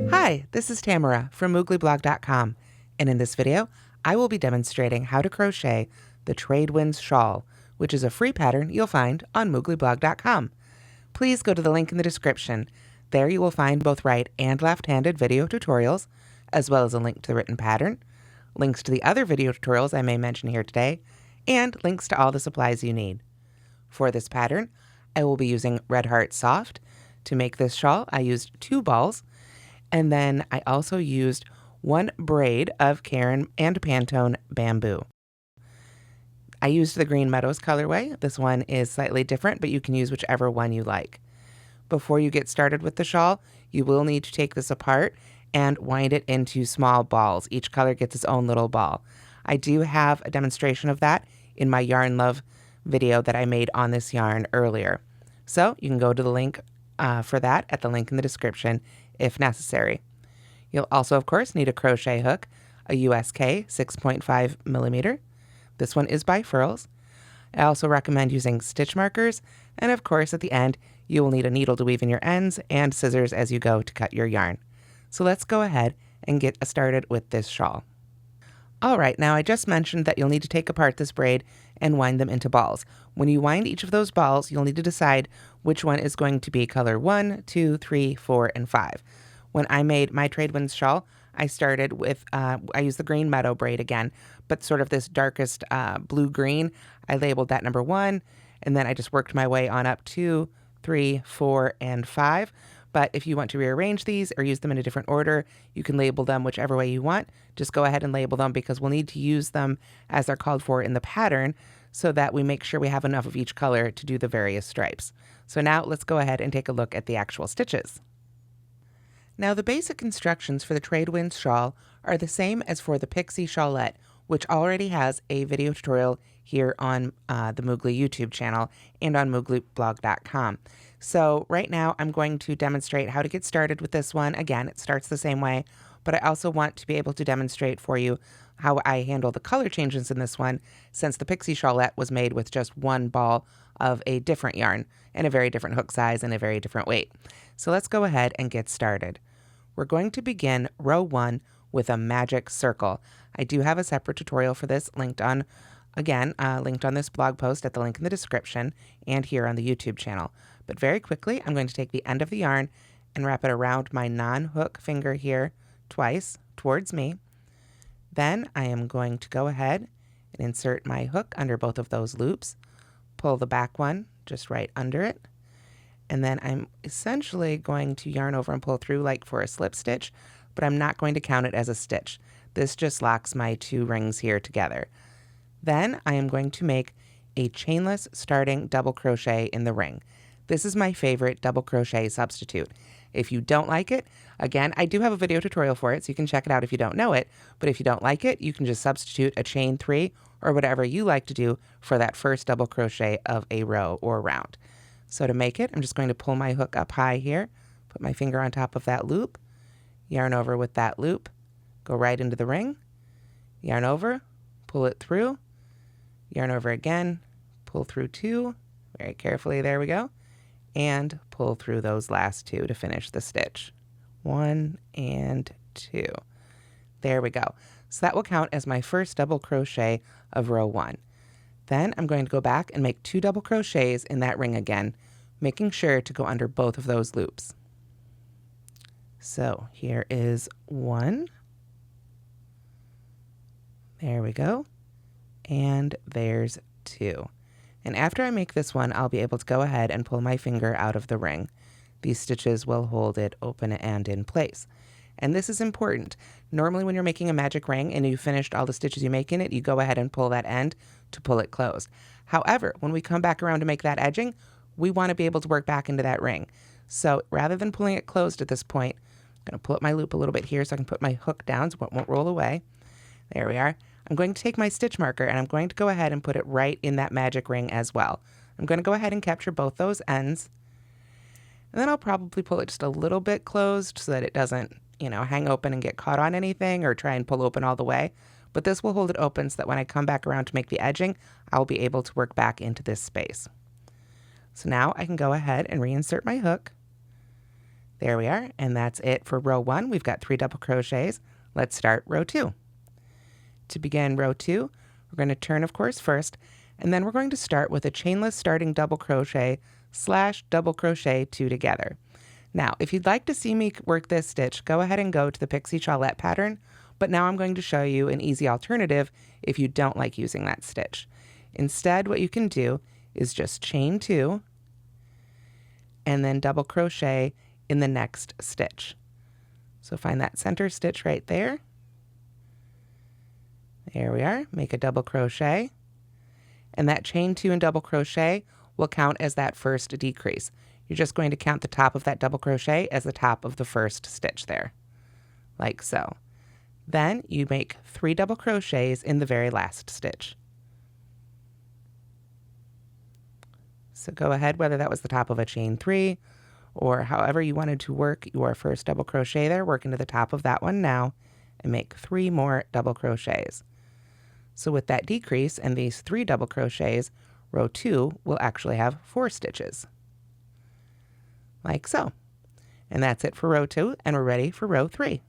Hi, this is Tamara from mooglyblog.com, and in this video, I will be demonstrating how to crochet the Tradewinds Shawl, which is a free pattern you'll find on mooglyblog.com. Please go to the link in the description. There you will find both right and left-handed video tutorials, as well as a link to the written pattern, links to the other video tutorials I may mention here today, and links to all the supplies you need. For this pattern, I will be using Red Heart Soft. To make this shawl, I used 2 balls, and then I also used 1 braid of Caron and Pantone bamboo. I used the Green Meadows colorway. This one is slightly different, but you can use whichever one you like. Before you get started with the shawl, you will need to take this apart and wind it into small balls. Each color gets its own little ball. I do have a demonstration of that in my Yarn Love video that I made on this yarn earlier. So you can go to the link for that at the link in the description if necessary. You'll also, of course, need a crochet hook, a USK 6.5 millimeter. This one is by Furls. I also recommend using stitch markers, and of course, at the end, you will need a needle to weave in your ends and scissors as you go to cut your yarn. So let's go ahead and get started with this shawl. All right, now I just mentioned that you'll need to take apart this braid and wind them into balls. When you wind each of those balls, you'll need to decide which one is going to be color 1, 2, 3, 4, and 5. When I made my Tradewinds shawl, I started with, I used the Green Meadow braid again, but sort of this darkest blue-green. I labeled that number 1, and then I just worked my way on up 2, 3, 4, and 5. But if you want to rearrange these or use them in a different order, you can label them whichever way you want. Just go ahead and label them because we'll need to use them as they're called for in the pattern so that we make sure we have enough of each color to do the various stripes. So now let's go ahead and take a look at the actual stitches. Now the basic instructions for the Tradewinds shawl are the same as for the Pixie Shawlette, which already has a video tutorial here on the Moogly YouTube channel and on mooglyblog.com. So right now I'm going to demonstrate how to get started with this one. Again, it starts the same way, but I also want to be able to demonstrate for you how I handle the color changes in this one, since the Pixie Shawlette was made with just 1 ball of a different yarn and a very different hook size and a very different weight. So let's go ahead and get started. We're going to begin row 1 with a magic circle. I do have a separate tutorial for this linked on, again, linked on this blog post at the link in the description and here on the YouTube channel. But very quickly, I'm going to take the end of the yarn and wrap it around my non-hook finger here twice towards me. Then I am going to go ahead and insert my hook under both of those loops, pull the back one just right under it, and then I'm essentially going to yarn over and pull through like for a slip stitch, but I'm not going to count it as a stitch. This just locks my 2 rings here together. Then I am going to make a chainless starting double crochet in the ring. This is my favorite double crochet substitute. If you don't like it, again, I do have a video tutorial for it, so you can check it out if you don't know it, but if you don't like it, you can just substitute a chain 3 or whatever you like to do for that first double crochet of a row or round. So to make it, I'm just going to pull my hook up high here, put my finger on top of that loop, yarn over with that loop, go right into the ring, yarn over, pull it through, yarn over again, pull through 2, very carefully, there we go, and pull through those last 2 to finish the stitch. 1 and 2. There we go. So that will count as my first double crochet of row 1. Then I'm going to go back and make 2 double crochets in that ring again, making sure to go under both of those loops. So here is 1. There we go. And there's 2. And after I make this one, I'll be able to go ahead and pull my finger out of the ring. These stitches will hold it open and in place. And this is important. Normally when you're making a magic ring and you've finished all the stitches you make in it, you go ahead and pull that end to pull it closed. However, when we come back around to make that edging, we want to be able to work back into that ring. So rather than pulling it closed at this point, I'm going to pull up my loop a little bit here so I can put my hook down so it won't roll away. There we are. I'm going to take my stitch marker and I'm going to go ahead and put it right in that magic ring as well. I'm going to go ahead and capture both those ends. And then I'll probably pull it just a little bit closed so that it doesn't, hang open and get caught on anything or try and pull open all the way. But this will hold it open so that when I come back around to make the edging, I'll be able to work back into this space. So now I can go ahead and reinsert my hook. There we are, and that's it for row 1. We've got 3 double crochets. Let's start row 2. To begin row 2, we're going to turn, of course, first, and then we're going to start with a chainless starting double crochet / double crochet 2 together. Now, if you'd like to see me work this stitch, go ahead and go to the Pixie Shawlette pattern, but now I'm going to show you an easy alternative if you don't like using that stitch. Instead, what you can do is just chain 2 and then double crochet in the next stitch. So find that center stitch right there. There we are. Make a double crochet, and that chain 2 and double crochet will count as that first decrease. You're just going to count the top of that double crochet as the top of the first stitch there, like so. Then you make 3 double crochets in the very last stitch. So go ahead, whether that was the top of a chain 3 or however you wanted to work your first double crochet there, work into the top of that one now and make 3 more double crochets. So with that decrease and these 3 double crochets, row 2 will actually have 4 stitches. Like so. And that's it for row 2, and we're ready for row 3.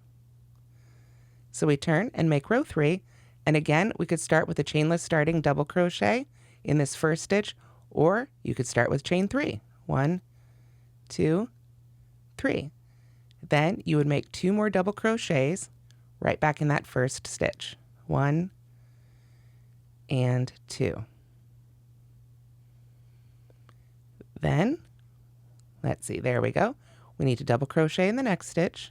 So we turn and make row 3, and again we could start with a chainless starting double crochet in this first stitch, or you could start with chain 3. 1, 2, 3. Then you would make 2 more double crochets right back in that first stitch. 1 and 2. Then, let's see, there we go. We need to double crochet in the next stitch.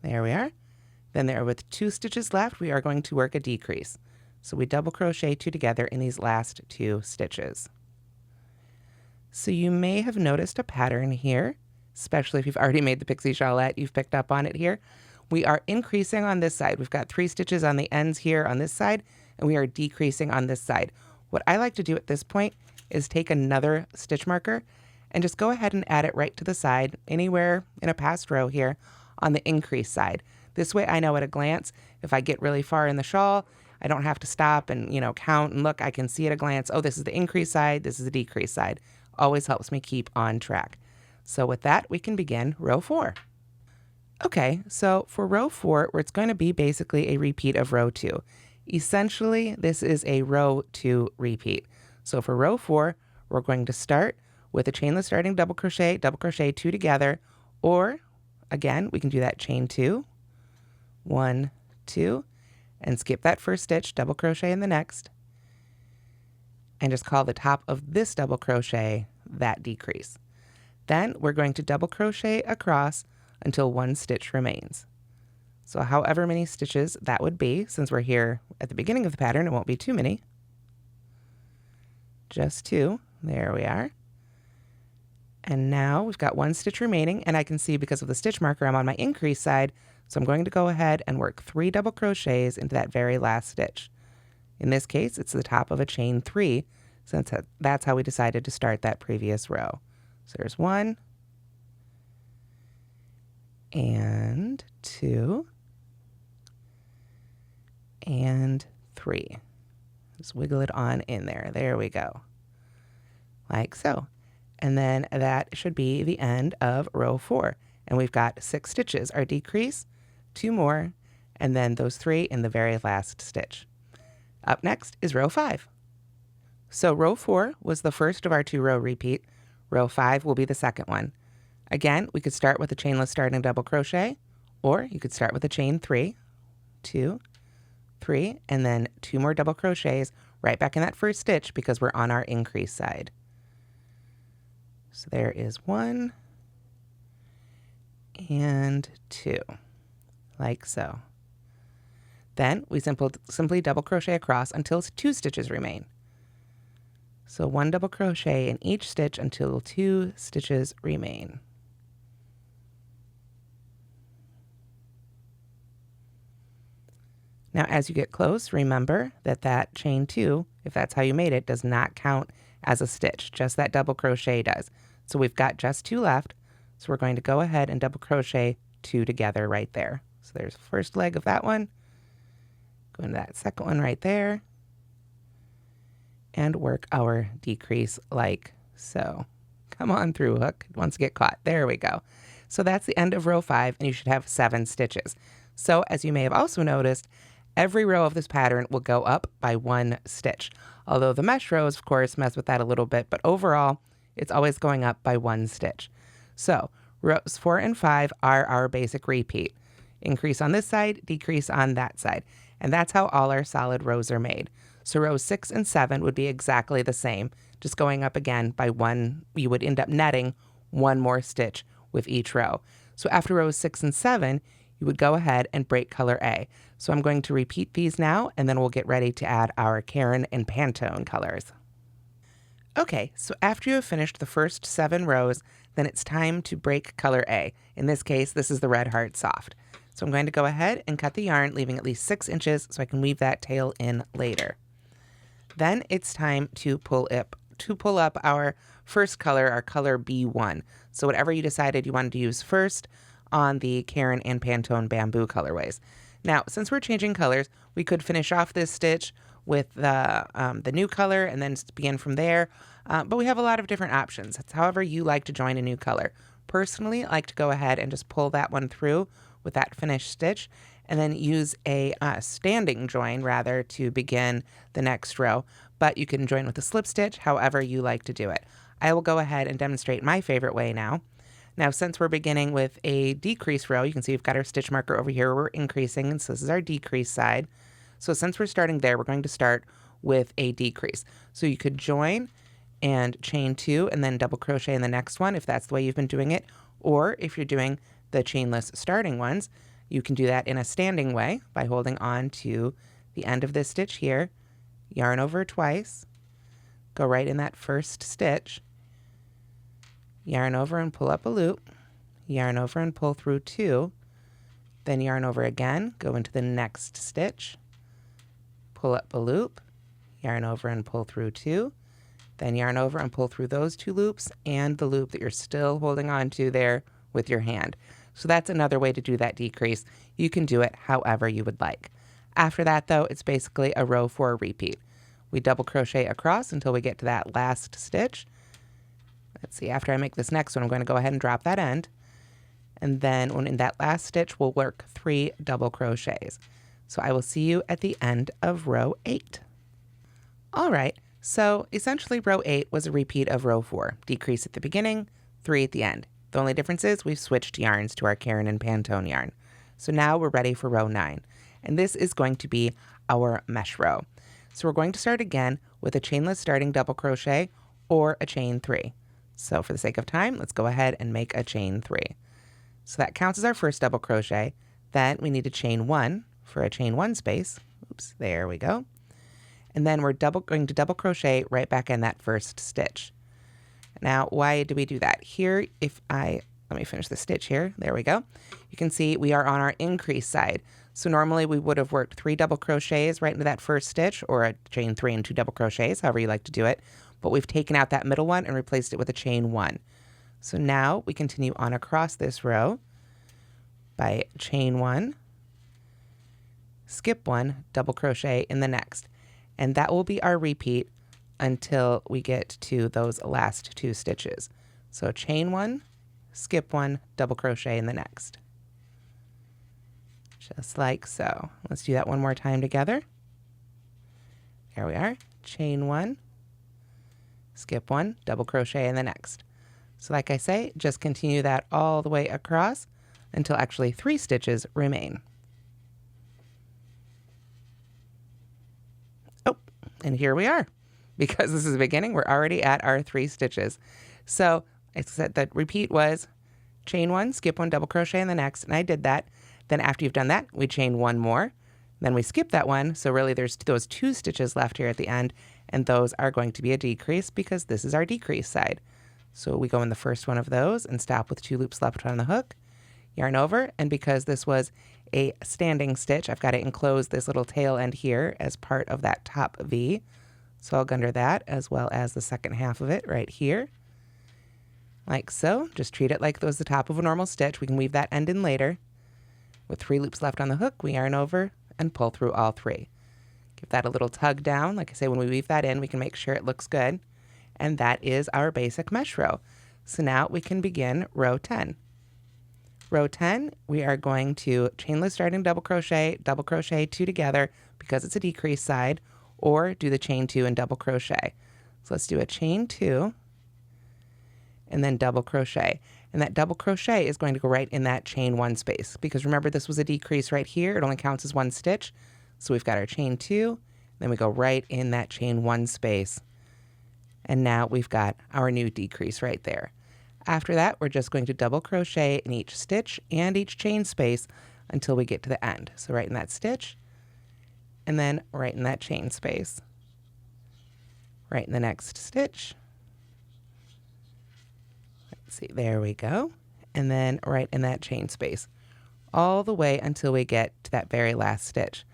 There we are. Then there, with 2 stitches left, we are going to work a decrease. So we double crochet 2 together in these last 2 stitches. So you may have noticed a pattern here, especially if you've already made the Pixie Shawlette, you've picked up on it here. We are increasing on this side. We've got 3 stitches on the ends here on this side, and we are decreasing on this side. What I like to do at this point is take another stitch marker and just go ahead and add it right to the side, anywhere in a past row here on the increase side. This way I know at a glance, if I get really far in the shawl, I don't have to stop and, count and look. I can see at a glance, oh, this is the increase side, this is the decrease side. Always helps me keep on track. So with that, we can begin row 4. Okay, so for row 4, it's going to be basically a repeat of row 2. Essentially, this is a row 2 repeat. So for row 4, we're going to start with a chainless starting double crochet 2 together, or again, we can do that chain 2, 1, 2, and skip that first stitch, double crochet in the next, and just call the top of this double crochet that decrease. Then we're going to double crochet across until 1 stitch remains. So however many stitches that would be, since we're here at the beginning of the pattern, it won't be too many. Just 2. There we are. And now we've got 1 stitch remaining, and I can see because of the stitch marker I'm on my increase side, so I'm going to go ahead and work 3 double crochets into that very last stitch. In this case, it's the top of a chain 3, since that's how we decided to start that previous row. So there's 1 and 2 and 3. Just wiggle it on in there. There we go. Like so. And then that should be the end of row 4. And we've got 6 stitches. Our decrease, 2 more, and then those 3 in the very last stitch. Up next is row 5. So row 4 was the first of our 2-row repeat. Row 5 will be the second one. Again, we could start with a chainless starting double crochet, or you could start with a chain 3, 2, 3, and then 2 more double crochets right back in that first stitch because we're on our increase side. So there is 1 and 2, like so. Then we simply double crochet across until 2 stitches remain. So 1 double crochet in each stitch until 2 stitches remain. Now as you get close, remember that that chain 2, if that's how you made it, does not count as a stitch, just that double crochet does. So we've got just 2 left, so we're going to go ahead and double crochet 2 together right there. So there's the first leg of that one, go into that second one right there, and work our decrease like so. Come on through, hook. It wants to get caught. There we go. So that's the end of row 5, and you should have 7 stitches. So as you may have also noticed, every row of this pattern will go up by 1 stitch. Although the mesh rows, of course, mess with that a little bit, but overall, it's always going up by 1 stitch. So rows 4 and 5 are our basic repeat. Increase on this side, decrease on that side. And that's how all our solid rows are made. So rows 6 and 7 would be exactly the same, just going up again by 1. You would end up netting 1 more stitch with each row. So after rows 6 and 7, you would go ahead and break color A. So I'm going to repeat these now, and then we'll get ready to add our Caron and Pantone colors. Okay, so after you have finished the first 7 rows, then it's time to break color A. In this case, this is the Red Heart Soft. So I'm going to go ahead and cut the yarn, leaving at least 6 inches so I can weave that tail in later. Then it's time to pull up our first color, our color B1. So whatever you decided you wanted to use first on the Caron and Pantone bamboo colorways. Now, since we're changing colors, we could finish off this stitch with the new color and then begin from there. But we have a lot of different options. It's however you like to join a new color. Personally, I like to go ahead and just pull that one through with that finished stitch and then use a standing join rather to begin the next row. But you can join with a slip stitch, however you like to do it. I will go ahead and demonstrate my favorite way now. Now, since we're beginning with a decrease row, you can see we've got our stitch marker over here. We're increasing, and so this is our decrease side. So since we're starting there, we're going to start with a decrease. So you could join and chain 2 and then double crochet in the next one if that's the way you've been doing it. Or if you're doing the chainless starting ones, you can do that in a standing way by holding on to the end of this stitch here, yarn over twice, go right in that first stitch, yarn over and pull up a loop, yarn over and pull through 2, then yarn over again, go into the next stitch, pull up a loop, yarn over and pull through 2, then yarn over and pull through those 2 loops and the loop that you're still holding on to there with your hand. So that's another way to do that decrease. You can do it however you would like. After that, though, it's basically a row 4 repeat. We double crochet across until we get to that last stitch. Let's see, after I make this next one, I'm going to go ahead and drop that end. And then when in that last stitch, we'll work 3 double crochets. So I will see you at the end of row 8. All right, so essentially row 8 was a repeat of row 4. Decrease at the beginning, 3 at the end. The only difference is we've switched yarns to our Caron and Pantone yarn. So now we're ready for row 9. And this is going to be our mesh row. So we're going to start again with a chainless starting double crochet or a chain 3. So for the sake of time, let's go ahead and make a chain 3. So that counts as our first double crochet. Then we need to chain 1 for a chain 1 space. Oops, there we go. And then we're going to double crochet right back in that first stitch. Now, why do we do that? Here, let me finish the stitch here. There we go. You can see we are on our increase side. So normally we would have worked 3 double crochets right into that first stitch, or a chain 3 and 2 double crochets, however you like to do it. But we've taken out that middle one and replaced it with a chain 1. So now we continue on across this row by chain 1, skip 1, double crochet in the next. And that will be our repeat until we get to those last 2 stitches. So chain 1, skip 1, double crochet in the next. Just like so. Let's do that one more time together. There we are. Chain 1, skip 1, double crochet in the next. So like I say, just continue that all the way across until actually 3 stitches remain. Oh, and here we are. Because this is the beginning, we're already at our 3 stitches. So I said that repeat was chain 1, skip 1, double crochet in the next, and I did that. Then after you've done that, we chain 1 more, then we skip that one. So really there's those 2 stitches left here at the end, and those are going to be a decrease because this is our decrease side. So we go in the first one of those and stop with 2 loops left on the hook, yarn over, and because this was a standing stitch, I've got to enclose this little tail end here as part of that top V. So I'll go under that as well as the second half of it right here. Like so. Just treat it like it was the top of a normal stitch. We can weave that end in later. With 3 loops left on the hook, we yarn over and pull through all 3. Give Give that a little tug down. Like I say, when we weave that in, we can make sure it looks good. And that is our basic mesh row. So now we can begin row 10. Row 10, we are going to chainless starting double crochet 2 together because it's a decrease side, or do the chain 2 and double crochet. So let's do a chain 2 and then double crochet. And that double crochet is going to go right in that chain 1 space, because remember, this was a decrease right here. It only counts as 1 stitch. So we've got our chain 2, then we go right in that chain 1 space. And now we've got our new decrease right there. After that, we're just going to double crochet in each stitch and each chain space until we get to the end. So right in that stitch, and then right in that chain space. Right in the next stitch. Let's see, there we go. And then right in that chain space. All the way until we get to that very last stitch.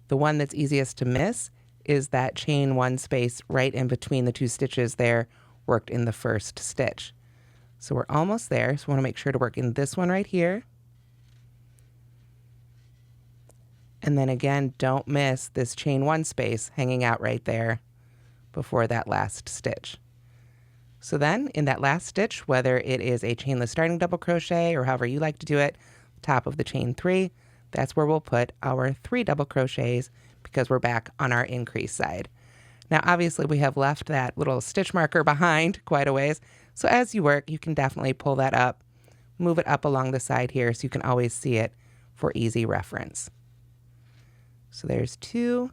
The one that's easiest to miss is that chain 1 space right in between the 2 stitches there, worked in the first stitch. So we're almost there, so we want to make sure to work in this one right here. And then again, don't miss this chain 1 space hanging out right there before that last stitch. So then in that last stitch, whether it is a chainless starting double crochet or however you like to do it, top of the chain 3, that's where we'll put our 3 double crochets, because we're back on our increase side. Now obviously we have left that little stitch marker behind quite a ways, so as you work you can definitely pull that up, move it up along the side here so you can always see it for easy reference. So there's 2,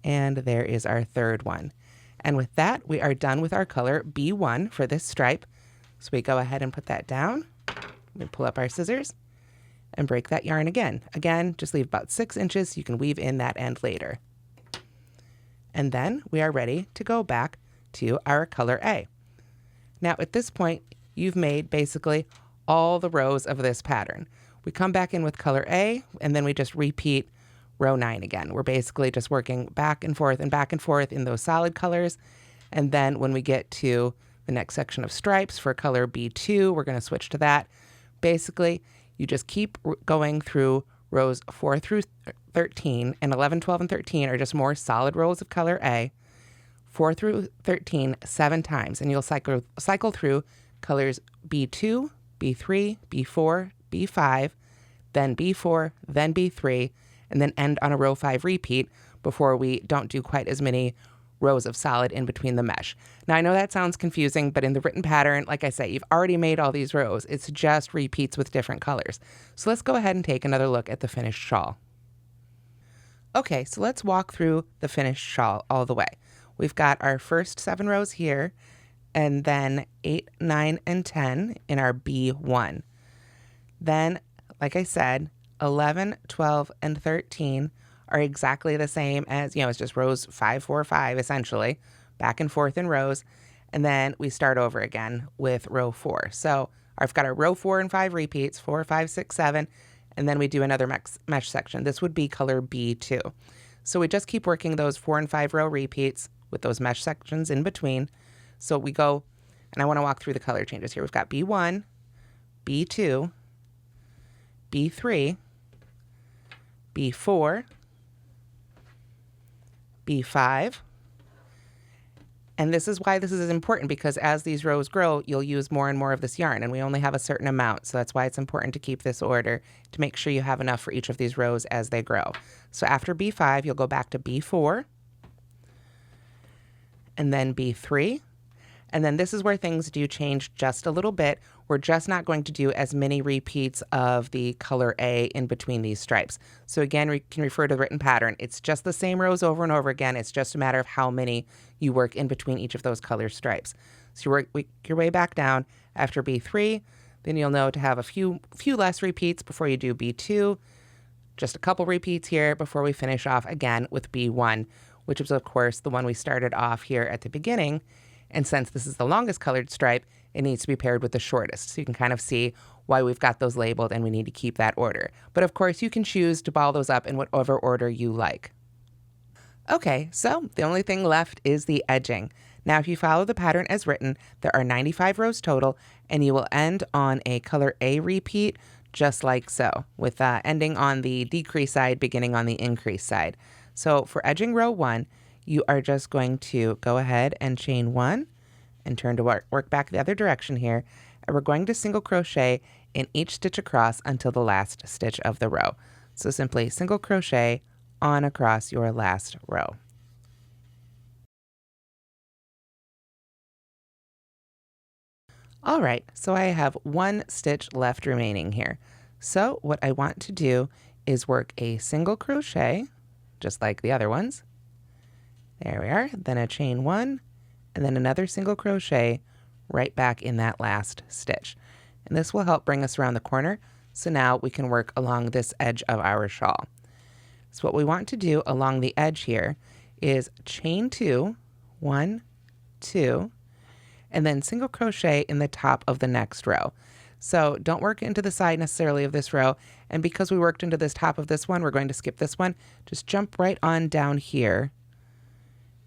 and there is our 3rd one. And with that, we are done with our color B1 for this stripe. So we go ahead and put that down. We pull up our scissors and break that yarn again. Again, just leave about 6 inches so you can weave in that end later. And then we are ready to go back to our color A. Now at this point, you've made basically all the rows of this pattern. We come back in with color A, and then we just repeat row 9 again. We're basically just working back and forth in those solid colors. And then when we get to the next section of stripes for color B2, we're going to switch to that. Basically, you just keep going through rows 4 through 13, and 11, 12, and 13 are just more solid rows of color A. 4 through 13 7 times, and you'll cycle through colors B2, B3, B4, B5, then B4, then B3, and then end on a row 5 repeat before we don't do quite as many rows of solid in between the mesh. Now I know that sounds confusing, but in the written pattern, like I say, you've already made all these rows. It's just repeats with different colors. So let's go ahead and take another look at the finished shawl. Okay, so let's walk through the finished shawl all the way. We've got our first 7 rows here, and then 8, 9, and 10 in our B1. Then, like I said, 11, 12, and 13 are exactly the same as, it's just rows 5, 4, 5, essentially, back and forth in rows. And then we start over again with row 4. So I've got our row 4 and 5 repeats, 4, 5, 6, 7, and then we do another mesh section. This would be color B2. So we just keep working those 4 and 5 row repeats with those mesh sections in between. So we go, and I want to walk through the color changes here. We've got B1, B2, B3, B4, B5, and this is why this is important, because as these rows grow, you'll use more and more of this yarn, and we only have a certain amount, so that's why it's important to keep this order to make sure you have enough for each of these rows as they grow. So after B5, you'll go back to B4, and then B3, and then this is where things do change just a little bit. We're just not going to do as many repeats of the color A in between these stripes. So again, we can refer to the written pattern. It's just the same rows over and over again. It's just a matter of how many you work in between each of those color stripes. So you work your way back down after B3, then you'll know to have a few less repeats before you do B2, just a couple repeats here before we finish off again with B1, which is of course the one we started off here at the beginning. And since this is the longest colored stripe, it needs to be paired with the shortest. So you can kind of see why we've got those labeled, and we need to keep that order. But of course, you can choose to ball those up in whatever order you like. Okay, so the only thing left is the edging. Now, if you follow the pattern as written, there are 95 rows total, and you will end on a color A repeat just like so, with ending on the decrease side, beginning on the increase side. So for edging row 1, you are just going to go ahead and chain 1 and turn to work back the other direction here. And we're going to single crochet in each stitch across until the last stitch of the row. So simply single crochet on across your last row. All right, so I have 1 stitch left remaining here. So what I want to do is work a single crochet, just like the other ones. There we are, then a chain 1, and then another single crochet right back in that last stitch. And this will help bring us around the corner, so now we can work along this edge of our shawl. So what we want to do along the edge here is chain 2, 1, 2, and then single crochet in the top of the next row. So don't work into the side necessarily of this row, and because we worked into this top of this one, we're going to skip this one. Just jump right on down here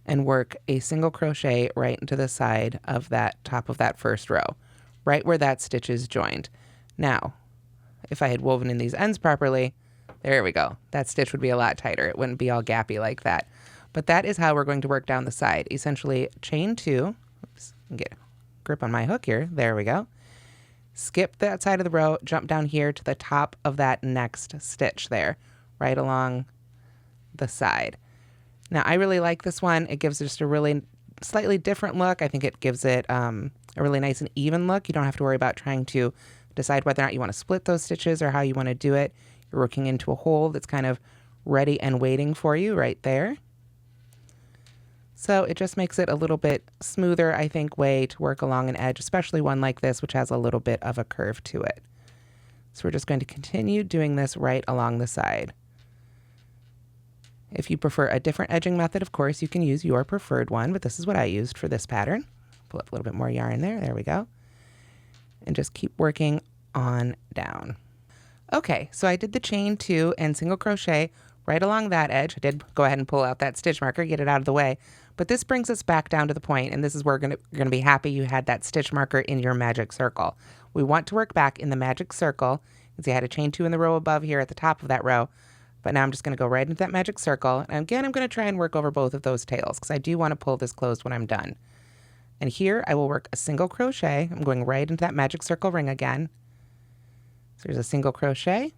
and work a single crochet right into the side of that top of that first row, right where that stitch is joined. Now, if I had woven in these ends properly, there we go. That stitch would be a lot tighter. It wouldn't be all gappy like that. But that is how we're going to work down the side. Essentially, chain 2, oops, get a grip on my hook here. There we go. Skip that side of the row, jump down here to the top of that next stitch there, right along the side. Now, I really like this one. It gives just a really slightly different look. I think it gives it a really nice and even look. You don't have to worry about trying to decide whether or not you want to split those stitches or how you want to do it. You're working into a hole that's kind of ready and waiting for you right there. So it just makes it a little bit smoother, I think, way to work along an edge, especially one like this, which has a little bit of a curve to it. So we're just going to continue doing this right along the side. If you prefer a different edging method, of course, you can use your preferred one, but this is what I used for this pattern. Pull up a little bit more yarn there. There we go. And just keep working on down. Okay, so I did the chain 2 and single crochet right along that edge. I did go ahead and pull out that stitch marker, get it out of the way. But this brings us back down to the point, and this is where you're going to be happy you had that stitch marker in your magic circle. We want to work back in the magic circle. You can see I had a chain 2 in the row above here at the top of that row. But now I'm just going to go right into that magic circle. And again, I'm going to try and work over both of those tails because I do want to pull this closed when I'm done. And here I will work a single crochet. I'm going right into that magic circle ring again. So there's a single crochet,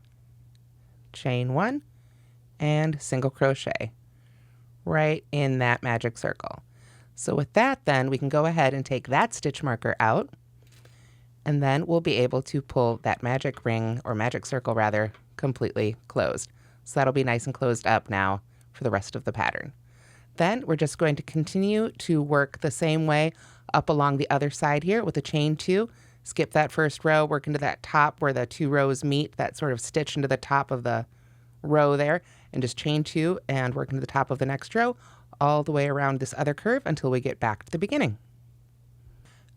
chain 1, and single crochet right in that magic circle. So with that, then we can go ahead and take that stitch marker out, and then we'll be able to pull that magic ring, or magic circle rather, completely closed. So that'll be nice and closed up now for the rest of the pattern. Then we're just going to continue to work the same way up along the other side here with a chain 2. Skip that first row, work into that top where the 2 rows meet, that sort of stitch into the top of the row there, and just chain 2 and work into the top of the next row all the way around this other curve until we get back to the beginning.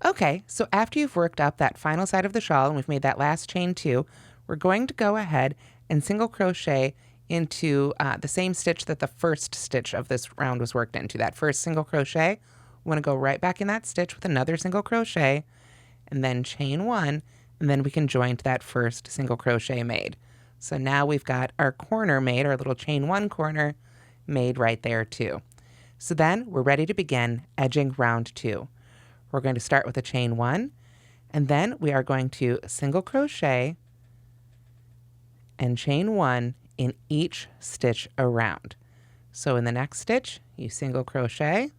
Okay, so after you've worked up that final side of the shawl and we've made that last chain 2, we're going to go ahead and single crochet into the same stitch that the first stitch of this round was worked into. That first single crochet, we want to go right back in that stitch with another single crochet and then chain 1, and then we can join to that first single crochet made. So now we've got our corner made, our little chain 1 corner made right there too. So then we're ready to begin edging round 2. We're going to start with a chain 1, and then we are going to single crochet and chain 1 in each stitch around. So in the next stitch, you single crochet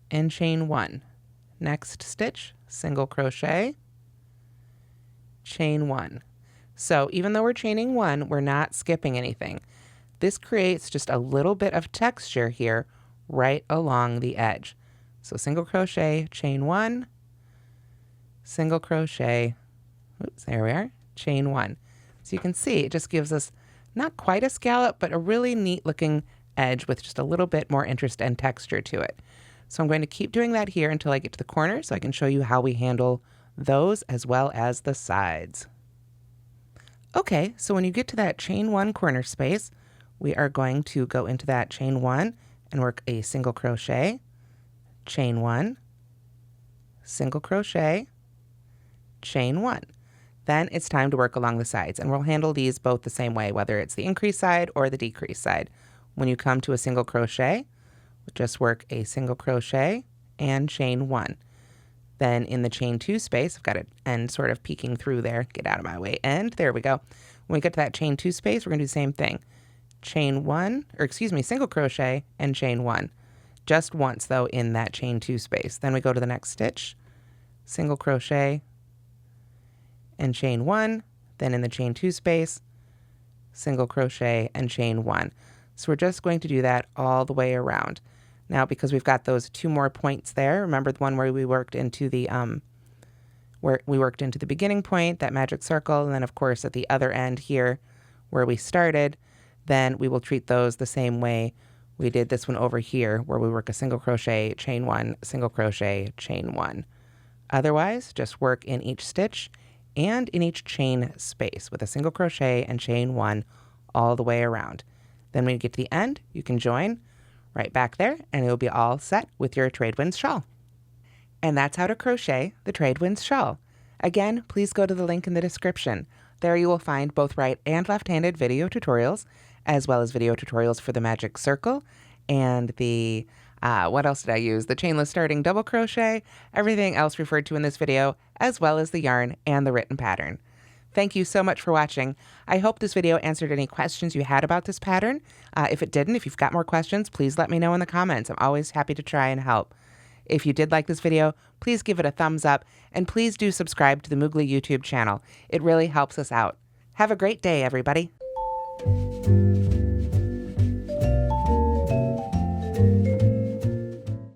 and chain 1. Next stitch, single crochet, chain 1. So even though we're chaining 1, we're not skipping anything. This creates just a little bit of texture here right along the edge. So single crochet, chain 1, single crochet, oops, there we are, chain 1. So you can see it just gives us not quite a scallop, but a really neat looking edge with just a little bit more interest and texture to it. So I'm going to keep doing that here until I get to the corner so I can show you how we handle those as well as the sides. Okay, so when you get to that chain 1 corner space, we are going to go into that chain 1 and work a single crochet, chain 1, single crochet, chain 1. Then it's time to work along the sides, and we'll handle these both the same way, whether it's the increase side or the decrease side. When you come to a single crochet, just work a single crochet and chain 1. Then in the chain 2 space, I've got an end sort of peeking through there. Get out of my way, end. There we go. When we get to that chain 2 space, we're going to do the same thing. Chain 1, or excuse me, single crochet and chain 1. Just once, though, in that chain 2 space. Then we go to the next stitch, single crochet and chain 1. Then in the chain 2 space, single crochet and chain 1. So we're just going to do that all the way around. Now, because we've got those 2 more points there, remember the one where we worked into the beginning point, that magic circle, and then of course at the other end here where we started, then we will treat those the same way we did this one over here, where we work a single crochet, chain 1, single crochet, chain 1. Otherwise, just work in each stitch and in each chain space with a single crochet and chain 1 all the way around. Then when you get to the end, you can join right back there, and it'll be all set with your Tradewinds shawl. And that's how to crochet the Tradewinds shawl. Again, please go to the link in the description. There you will find both right and left-handed video tutorials, as well as video tutorials for the magic circle and the, what else did I use? The chainless starting double crochet, everything else referred to in this video, as well as the yarn and the written pattern. Thank you so much for watching. I hope this video answered any questions you had about this pattern. If it didn't, if you've got more questions, please let me know in the comments. I'm always happy to try and help. If you did like this video, please give it a thumbs up, and please do subscribe to the Moogly YouTube channel. It really helps us out. Have a great day, everybody.